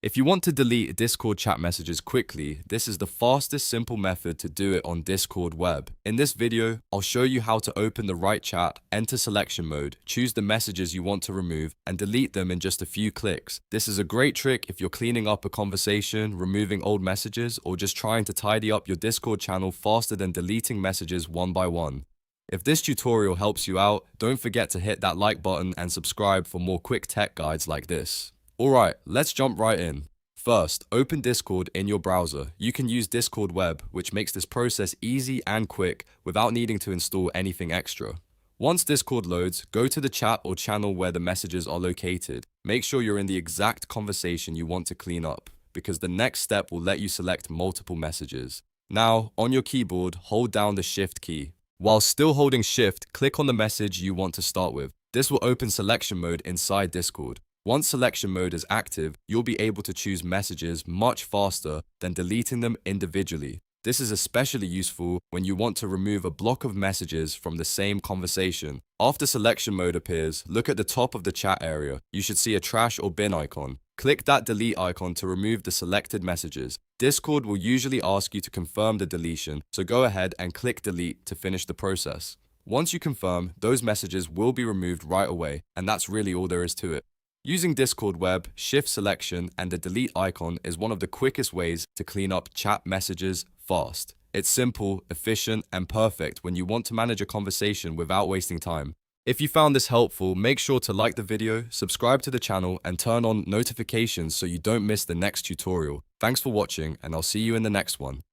If you want to delete Discord chat messages quickly, this is the fastest simple method to do it on Discord web. In this video, I'll show you how to open the right chat, enter selection mode, choose the messages you want to remove, and delete them in just a few clicks. This is a great trick if you're cleaning up a conversation, removing old messages, or just trying to tidy up your Discord channel faster than deleting messages one by one. If this tutorial helps you out, don't forget to hit that like button and subscribe for more quick tech guides like this. Alright, let's jump right in. First, open Discord in your browser. You can use Discord Web, which makes this process easy and quick without needing to install anything extra. Once Discord loads, go to the chat or channel where the messages are located. Make sure you're in the exact conversation you want to clean up, because the next step will let you select multiple messages. Now, on your keyboard, hold down the Shift key. While still holding Shift, click on the message you want to start with. This will open selection mode inside Discord. Once selection mode is active, you'll be able to choose messages much faster than deleting them individually. This is especially useful when you want to remove a block of messages from the same conversation. After selection mode appears, look at the top of the chat area. You should see a trash or bin icon. Click that delete icon to remove the selected messages. Discord will usually ask you to confirm the deletion, so go ahead and click delete to finish the process. Once you confirm, those messages will be removed right away, and that's really all there is to it. Using Discord Web, Shift Selection, and the delete icon is one of the quickest ways to clean up chat messages fast. It's simple, efficient, and perfect when you want to manage a conversation without wasting time. If you found this helpful, make sure to like the video, subscribe to the channel, and turn on notifications so you don't miss the next tutorial. Thanks for watching, and I'll see you in the next one.